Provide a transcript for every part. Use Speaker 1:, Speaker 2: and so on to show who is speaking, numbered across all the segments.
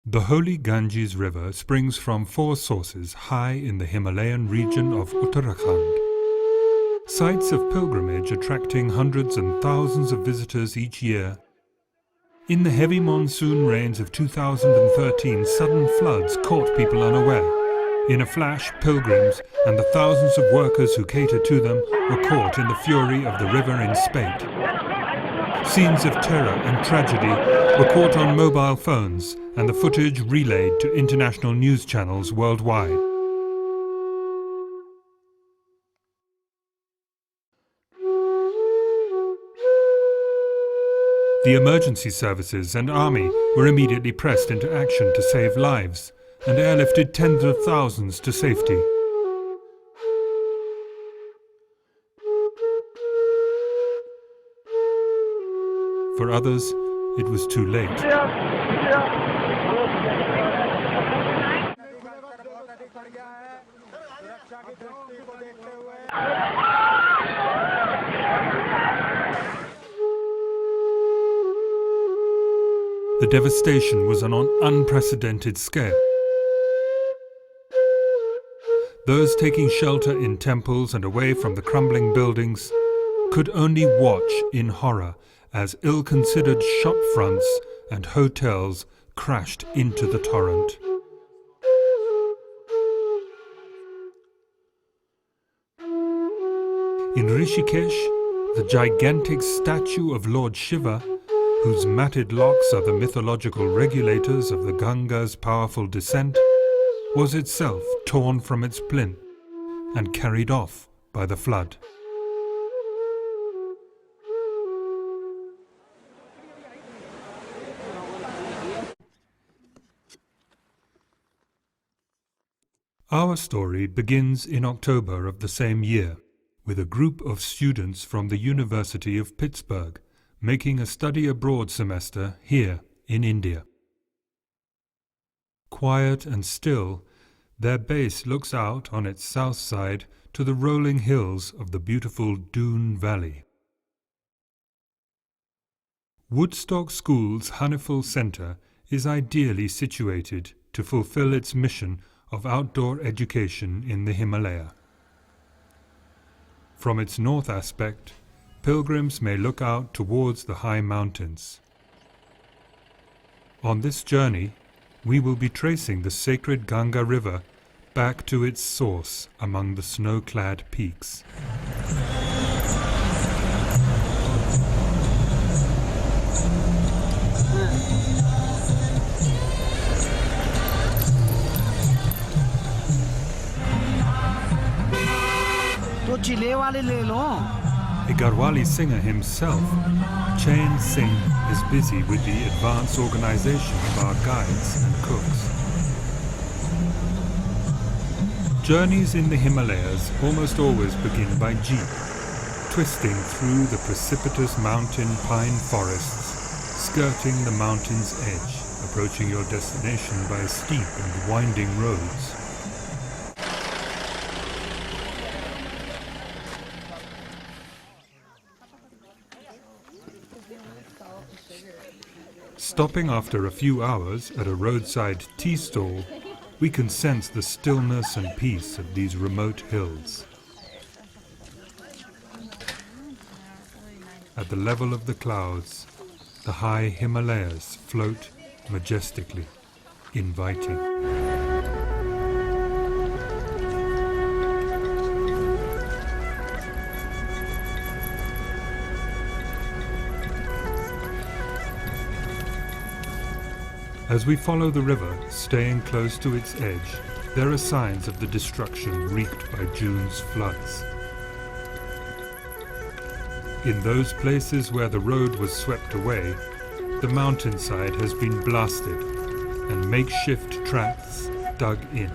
Speaker 1: The holy Ganges River springs from 4 sources high in the Himalayan region of Uttarakhand. Sites of pilgrimage attracting hundreds and thousands of visitors each year. In the heavy monsoon rains of 2013, sudden floods caught people unaware. In a flash, pilgrims and the thousands of workers who cater to them were caught in the fury of the river in spate. Scenes of terror and tragedy were caught on mobile phones and the footage relayed to international news channels worldwide. The emergency services and army were immediately pressed into action to save lives and airlifted tens of thousands to safety. For others, it was too late. The devastation was on an unprecedented scale. Those taking shelter in temples and away from the crumbling buildings could only watch in horror as ill-considered shop fronts and hotels crashed into the torrent. In Rishikesh, the gigantic statue of Lord Shiva, whose matted locks are the mythological regulators of the Ganga's powerful descent, was itself torn from its plinth and carried off by the flood. Our story begins in October of the same year, with a group of students from the University of Pittsburgh making a study abroad semester here in India. Quiet and still, their base looks out on its south side to the rolling hills of the beautiful Doon Valley. Woodstock School's Hanifl Centre is ideally situated to fulfill its mission of outdoor education in the Himalaya. From its north aspect, pilgrims may look out towards the high mountains. On this journey, we will be tracing the sacred Ganga River back to its source among the snow-clad peaks. A Garhwali singer himself, Chain Singh, is busy with the advance organization of our guides and cooks. Journeys in the Himalayas almost always begin by jeep, twisting through the precipitous mountain pine forests, skirting the mountain's edge, approaching your destination by steep and winding roads. Stopping after a few hours at a roadside tea stall, we can sense the stillness and peace of these remote hills. At the level of the clouds, the high Himalayas float majestically, inviting. As we follow the river, staying close to its edge, there are signs of the destruction wreaked by June's floods. In those places where the road was swept away, the mountainside has been blasted and makeshift tracks dug in.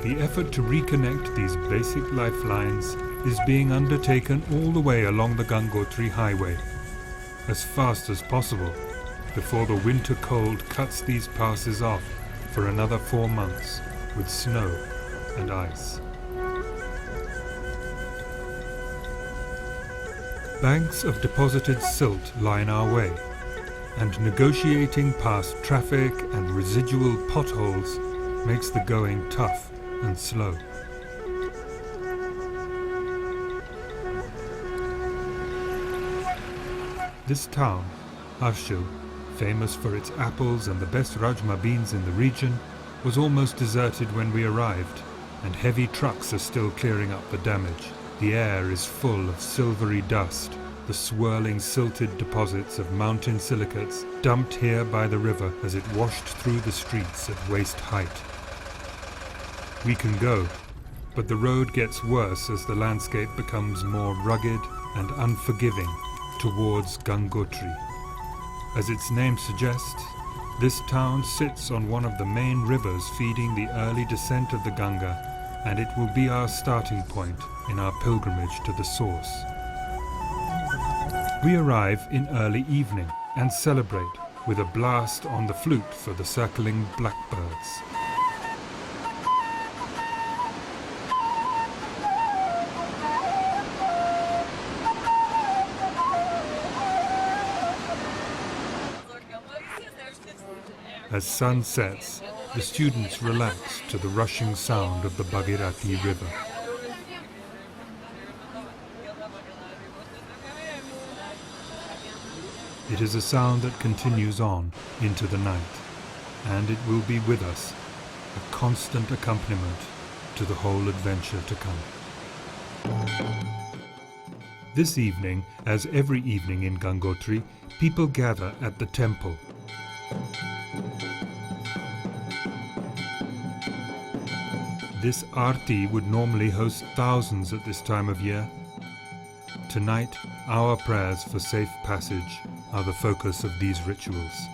Speaker 1: The effort to reconnect these basic lifelines is being undertaken all the way along the Gangotri highway, as fast as possible, before the winter cold cuts these passes off for another 4 months with snow and ice. Banks of deposited silt line our way, and negotiating past traffic and residual potholes makes the going tough and slow. This town, Harshil, famous for its apples and the best rajma beans in the region, was almost deserted when we arrived, and heavy trucks are still clearing up the damage. The air is full of silvery dust, the swirling silted deposits of mountain silicates dumped here by the river as it washed through the streets at waist height. We can go, but the road gets worse as the landscape becomes more rugged and unforgiving towards Gangotri. As its name suggests, this town sits on one of the main rivers feeding the early descent of the Ganga, and it will be our starting point in our pilgrimage to the source. We arrive in early evening and celebrate with a blast on the flute for the circling blackbirds. As sun sets, the students relax to the rushing sound of the Bhagirathi river. It is a sound that continues on into the night, and it will be with us, a constant accompaniment to the whole adventure to come. This evening, as every evening in Gangotri, people gather at the temple. This Aarti would normally host thousands at this time of year. Tonight, our prayers for safe passage are the focus of these rituals.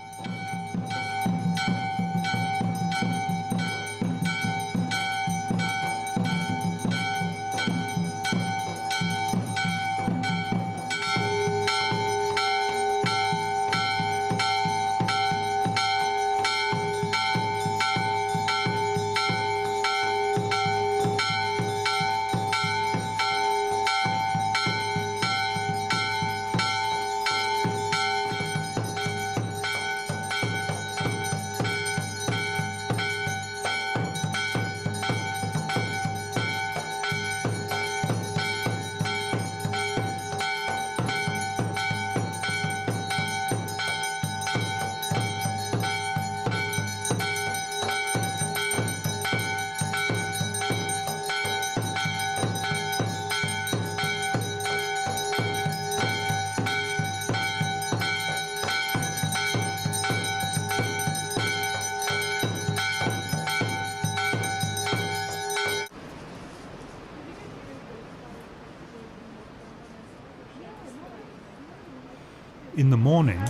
Speaker 1: In the morning,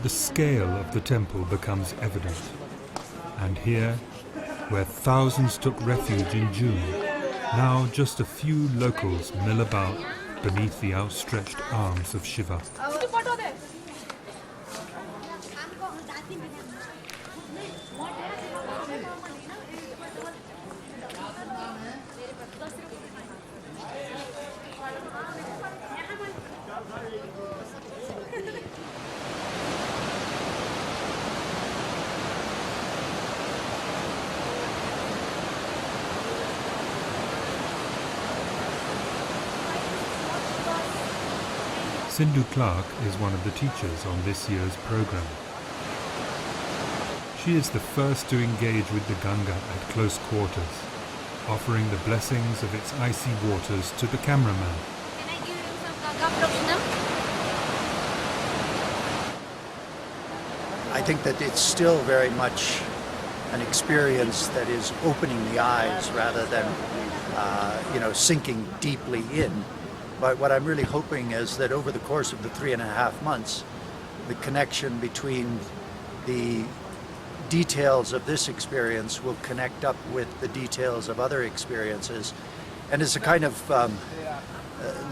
Speaker 1: the scale of the temple becomes evident. And here, where thousands took refuge in June, now just a few locals mill about beneath the outstretched arms of Shiva. Sindhu Clark is one of the teachers on this year's program. She is the first to engage with the Ganga at close quarters, offering the blessings of its icy waters to the cameraman.
Speaker 2: Can I give you some Ganga Prabhunam?
Speaker 3: I think that it's still very much an experience that is opening the eyes rather than, sinking deeply in. But what I'm really hoping is that over the course of the 3.5 months, the connection between the details of this experience will connect up with the details of other experiences. And it's a kind of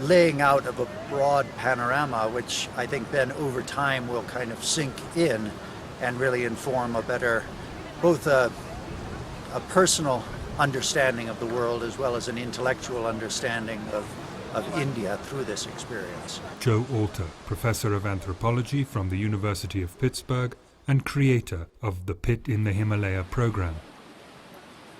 Speaker 3: laying out of a broad panorama, which I think then over time will kind of sink in and really inform a better, both a personal understanding of the world as well as an intellectual understanding of of India through this experience.
Speaker 1: Joe Alter, Professor of Anthropology from the University of Pittsburgh and creator of the Pitt in the Himalaya program.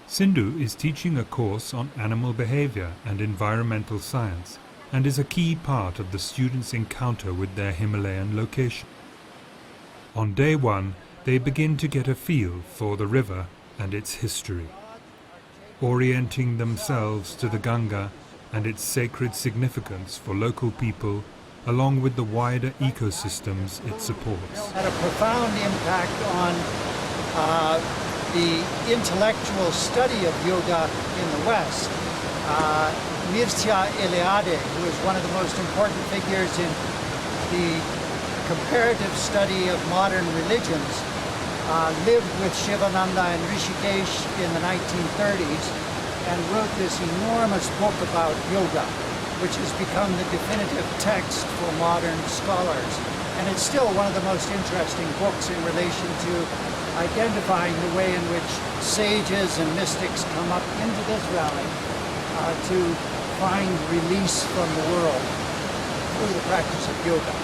Speaker 1: Sindhu is teaching a course on animal behavior and environmental science and is a key part of the students' encounter with their Himalayan location. On day one, they begin to get a feel for the river and its history, orienting themselves to the Ganga and its sacred significance for local people, along with the wider ecosystems it supports.
Speaker 3: Had a profound impact on the intellectual study of yoga in the West. Mircea Eliade, who is one of the most important figures in the comparative study of modern religions, lived with Shivananda and Rishikesh in the 1930s and wrote this enormous book about yoga, which has become the definitive text for modern scholars. And it's still one of the most interesting books in relation to identifying the way in which sages and mystics come up into this valley to find release from the world through the practice of yoga.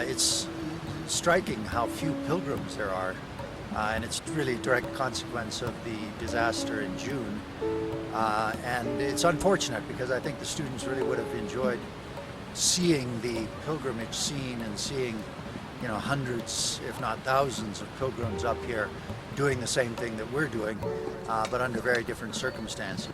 Speaker 3: It's striking how few pilgrims there are, and it's really a direct consequence of the disaster in June. And it's unfortunate because I think the students really would have enjoyed seeing the pilgrimage scene and seeing, you know, hundreds, if not thousands of pilgrims up here doing the same thing that we're doing, but under very different circumstances.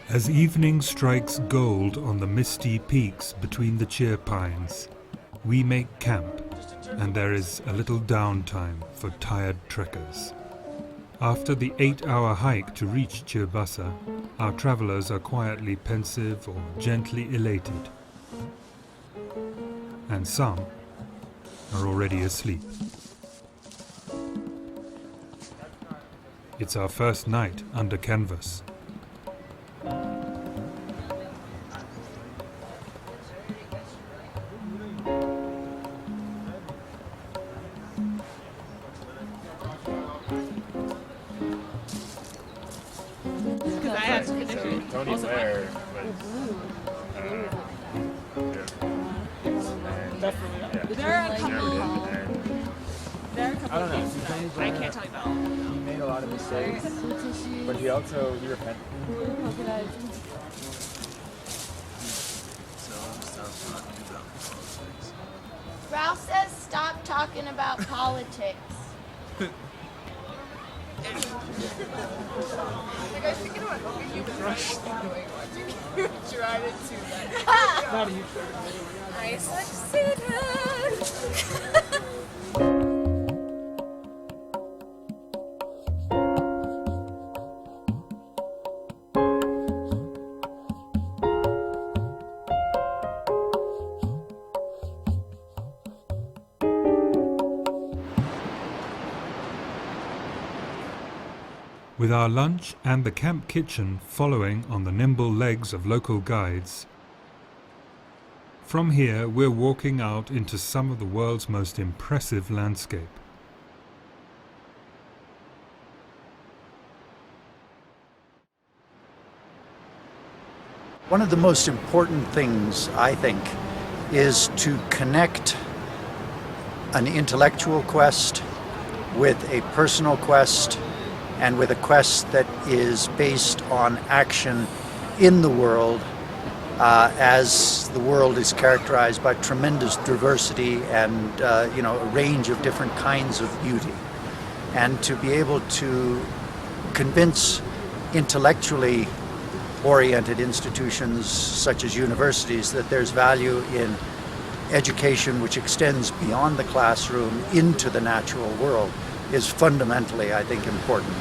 Speaker 1: As evening strikes gold on the misty peaks between the cheer pines, we make camp, and there is a little downtime for tired trekkers. After the 8-hour hike to reach Chirbasa, our travelers are quietly pensive or gently elated, and some are already asleep. It's our first night under canvas.
Speaker 4: Tony Blair was
Speaker 2: There are a couple.
Speaker 4: I don't know.
Speaker 2: I can't tell you about all.
Speaker 4: He made a lot of mistakes, but he repented.
Speaker 5: Ralph says stop talking about politics.
Speaker 6: Like, I was thinking about hoping you crushed you tried it too much. I succeeded.
Speaker 1: With our lunch and the camp kitchen following on the nimble legs of local guides, from here we're walking out into some of the world's most impressive landscape.
Speaker 3: One of the most important things, I think, is to connect an intellectual quest with a personal quest and with a quest that is based on action in the world, as the world is characterized by tremendous diversity and a range of different kinds of beauty. And to be able to convince intellectually oriented institutions such as universities that there's value in education which extends beyond the classroom into the natural world is fundamentally, I think, important.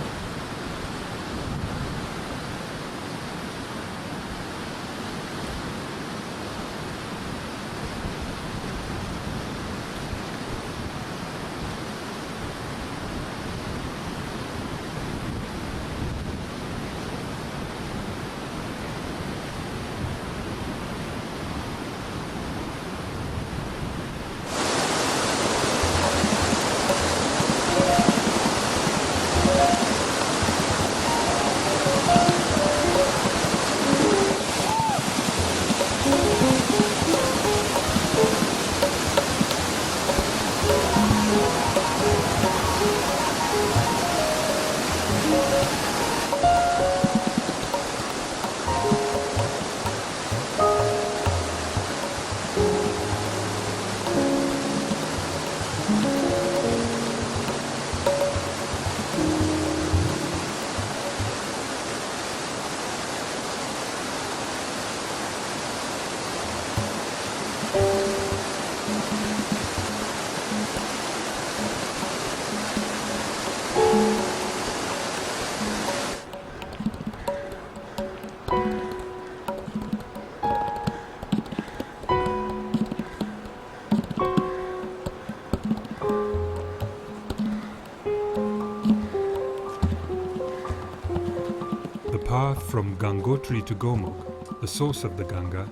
Speaker 1: The path from Gangotri to Gomukh, the source of the Ganga,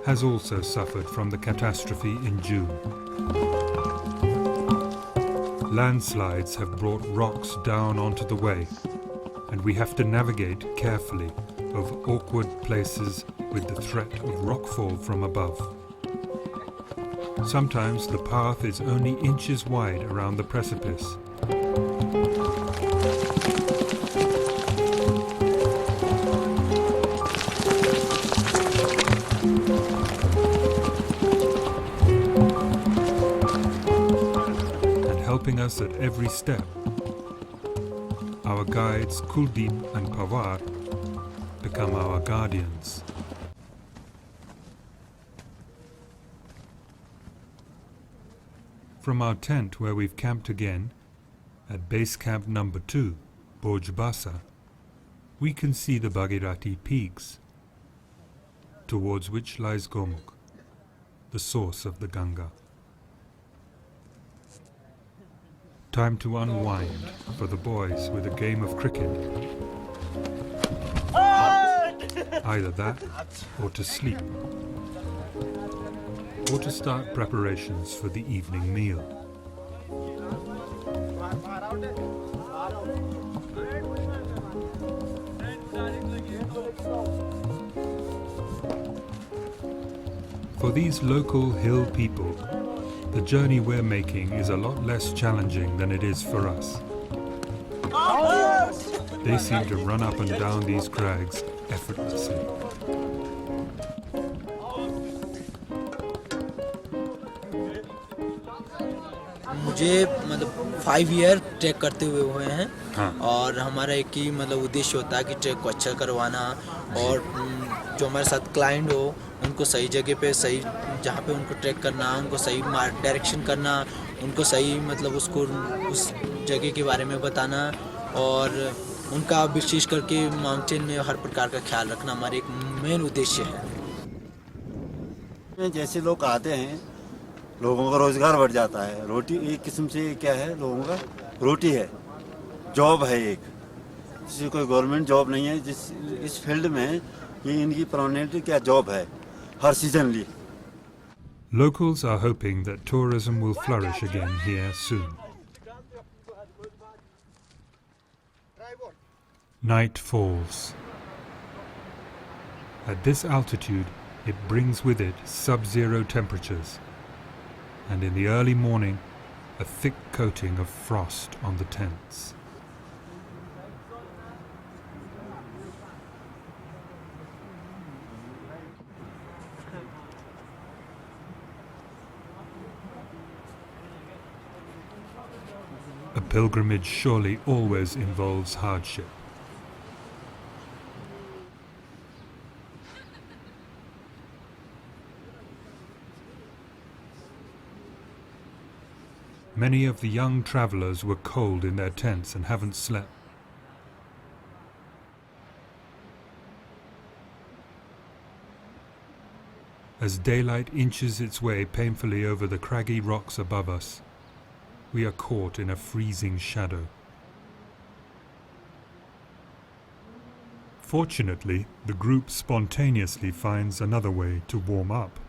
Speaker 1: has also suffered from the catastrophe in June. Landslides have brought rocks down onto the way, and we have to navigate carefully over awkward places with the threat of rockfall from above. Sometimes the path is only inches wide around the precipice. And helping us at every step, our guides Kuldeep and Pawar become our guardians. From our tent where we've camped again, at base camp number 2, Bojbasa, we can see the Bhagirathi peaks, towards which lies Gomukh, the source of the Ganga. Time to unwind for the boys with a game of cricket. Either that, or to sleep, or to start preparations for the evening meal. For these local hill people, the journey we're making is a lot less challenging than it is for us. They seem to run up and down these crags effortlessly.
Speaker 7: मुझे मतलब 5 year track करते हुए हैं। हाँ। और हमारा एक ही मतलब उद्देश्य होता है कि ट्रैक को अच्छा करवाना और जो हमारे साथ क्लाइंट हो उनको सही जगह पे सही जहाँ पे उनको ट्रैक करना, उनको सही डायरेक्शन करना, उनको सही मतलब उसको उस जगह के बारे में बताना और उनका विशेष करके माउंटेन में हर प्रकार का ख्याल रखना हमारे एक मेन उद्देश्य है।
Speaker 8: जैसे लोग आते हैं, लोगों का रोजगार बढ़ जाता है। रोटी एक किस्म से क्या है, लोगों का रोटी है, जॉब है एक। किसी कोई गवर्नमेंट जॉब नहीं है जिस इस फील्ड में ये इनकी परमानेंट क्या जॉब है हर seasonally.
Speaker 1: Locals are hoping that tourism will flourish again here soon. Night falls. At this altitude, it brings with it sub-zero temperatures, and in the early morning, a thick coating of frost on the tents. A pilgrimage surely always involves hardship. Many of the young travelers were cold in their tents and haven't slept. As daylight inches its way painfully over the craggy rocks above us, we are caught in a freezing shadow. Fortunately, the group spontaneously finds another way to warm up.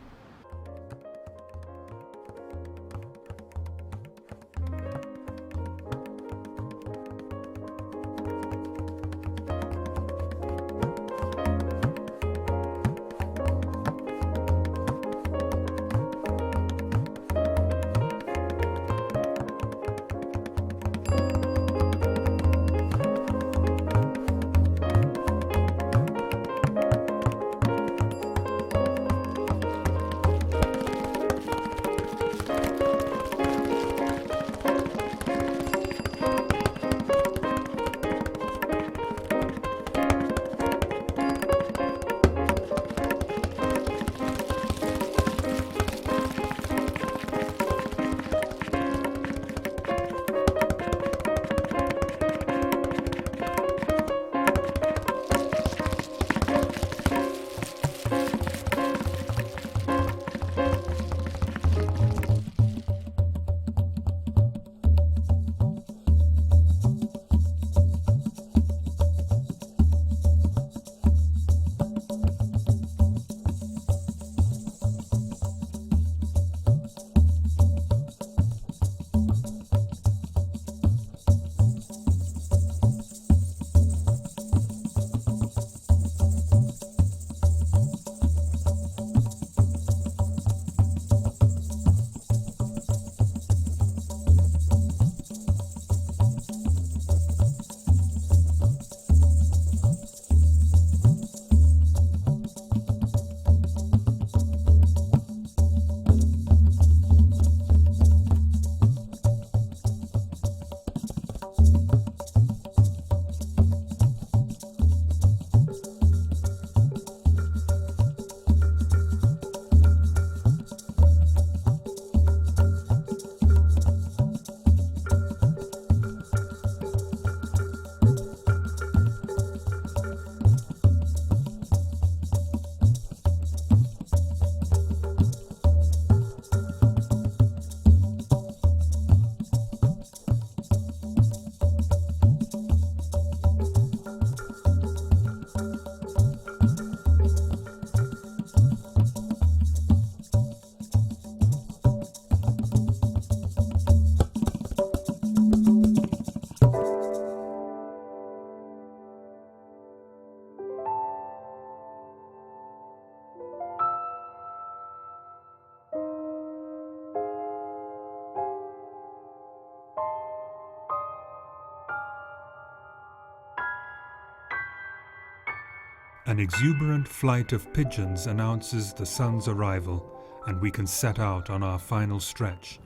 Speaker 1: An exuberant flight of pigeons announces the sun's arrival, and we can set out on our final stretch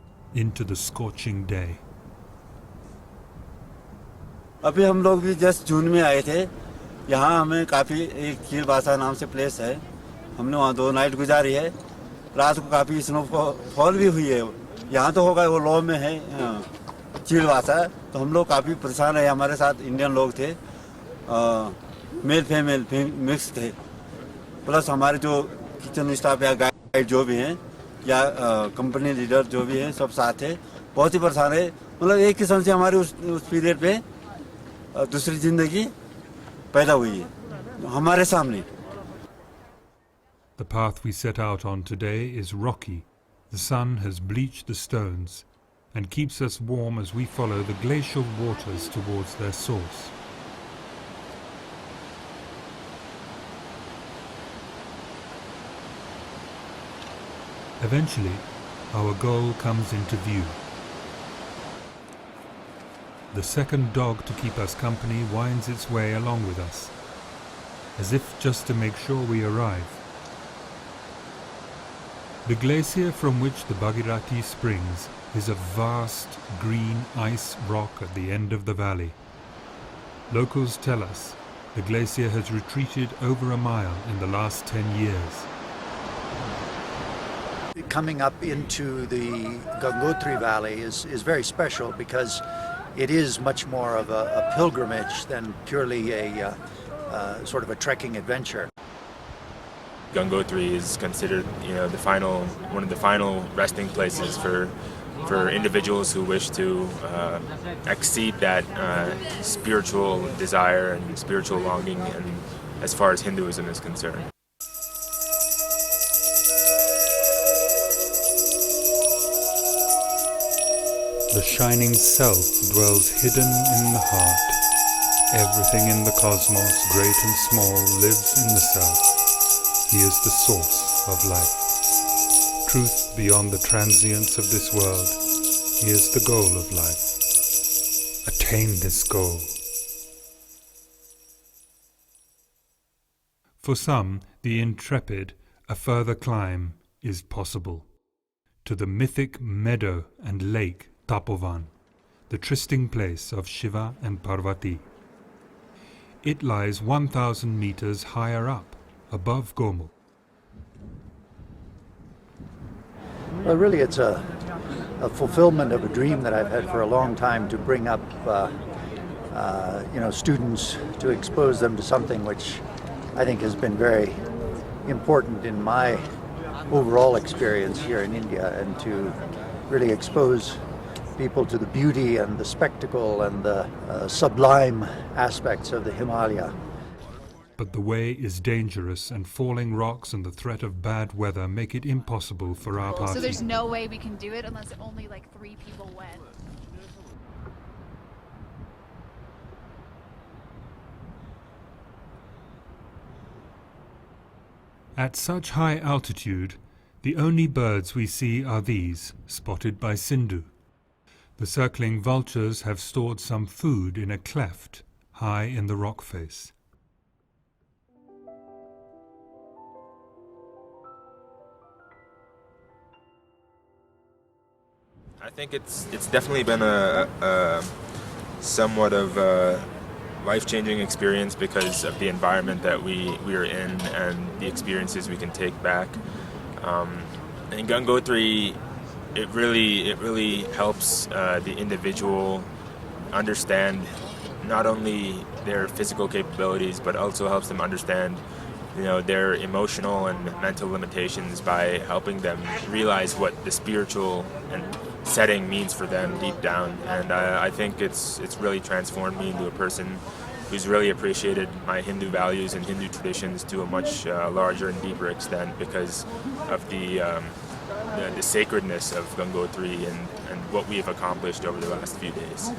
Speaker 1: into the scorching day.
Speaker 8: अभी हम लोग भी just जून में आए थे। यहाँ हमें काफ़ी एक खीरवासा नाम से प्लेस है, हमने वहाँ 2 नाइट गुजारी है। रात को काफ़ी स्नोफॉल भी हुई है। यहाँ तो होगा वो लॉ में है खीरवासा, तो हम लोग काफ़ी परेशान रहे। हमारे साथ इंडियन लोग थे, मेल फीमेल मिक्स थे, प्लस हमारे जो किचन स्टाफ या गाइड जो भी हैं या कंपनी लीडर जो भी हैं सब साथ थे। बहुत ही परेशान है, मतलब एक किस्म से हमारे उस पीरियड पे दूसरी जिंदगी पैदा हुई है हमारे सामने।
Speaker 1: The path we set out on today is rocky. The sun has bleached the stones and keeps us warm as we follow the glacial waters towards their source. Eventually, our goal comes into view. The second dog to keep us company winds its way along with us, as if just to make sure we arrive. The glacier from which the Bhagirathi springs is a vast green ice rock at the end of the valley. Locals tell us the glacier has retreated over a mile in the last 10 years.
Speaker 3: Coming up into the Gangotri Valley is very special because it is much more of a pilgrimage than purely a sort of a trekking adventure.
Speaker 4: Gangotri is considered, one of the final resting places for individuals who wish to exceed that spiritual desire and spiritual longing, and as far as Hinduism is concerned.
Speaker 1: The shining self dwells hidden in the heart. Everything in the cosmos, great and small, lives in the self. He is the source of life. Truth beyond the transience of this world. He is the goal of life. Attain this goal. For some, the intrepid, a further climb is possible. To the mythic meadow and lake Tapovan, the trysting place of Shiva and Parvati. It lies 1,000 meters higher up, above Gomul.
Speaker 3: Well, really, it's a fulfillment of a dream that I've had for a long time, to bring up, students, to expose them to something which I think has been very important in my overall experience here in India, and to really expose people to the beauty and the spectacle and the sublime aspects of the Himalaya.
Speaker 1: But the way is dangerous, and falling rocks and the threat of bad weather make it impossible for our party.
Speaker 2: So there's no way we can do it unless only like 3 people went.
Speaker 1: At such high altitude, the only birds we see are these, spotted by Sindhu. The circling vultures have stored some food in a cleft high in the rock face.
Speaker 4: I think it's definitely been a somewhat of a life-changing experience because of the environment that we are in and the experiences we can take back. In Gangotri, it really helps the individual understand not only their physical capabilities, but also helps them understand, their emotional and mental limitations by helping them realize what the spiritual and setting means for them deep down. And I think it's really transformed me into a person who's really appreciated my Hindu values and Hindu traditions to a much larger and deeper extent because of the sacredness of Gangotri and what we have accomplished over the last few days.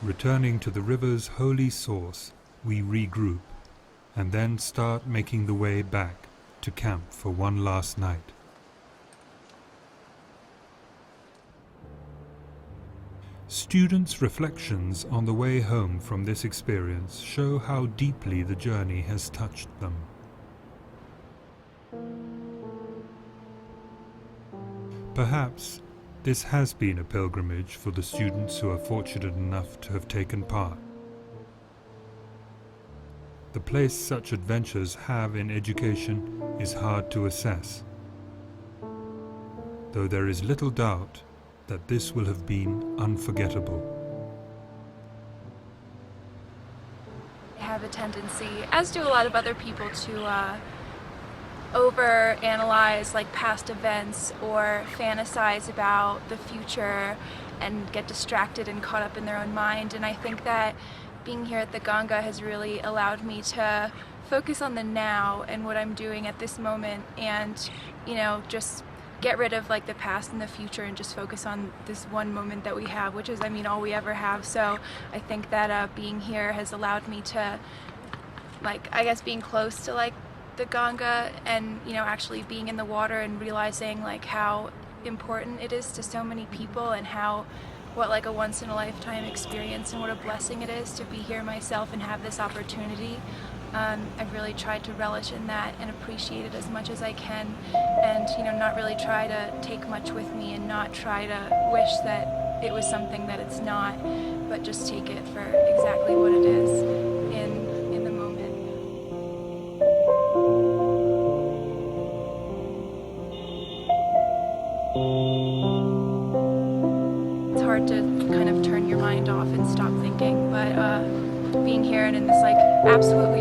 Speaker 1: Returning to the river's holy source, we regroup and then start making the way back to camp for one last night. Students' reflections on the way home from this experience show how deeply the journey has touched them. Perhaps this has been a pilgrimage for the students who are fortunate enough to have taken part. The place such adventures have in education is hard to assess, though there is little doubt that this will have been unforgettable.
Speaker 2: I have a tendency, as do a lot of other people, to over-analyze like past events or fantasize about the future and get distracted and caught up in their own mind. And I think that being here at the Ganga has really allowed me to focus on the now and what I'm doing at this moment, and just get rid of like the past and the future and just focus on this one moment that we have, which is all we ever have. So I think that being here has allowed me to being close to the Ganga and actually being in the water and realizing how important it is to so many people, and what a once in a lifetime experience and what a blessing it is to be here myself and have this opportunity. I've really tried to relish in that and appreciate it as much as I can, and not really try to take much with me and not try to wish that it was something that it's not, but just take it for exactly what it is in the moment. It's hard to kind of turn your mind off and stop thinking, but being here and in this absolute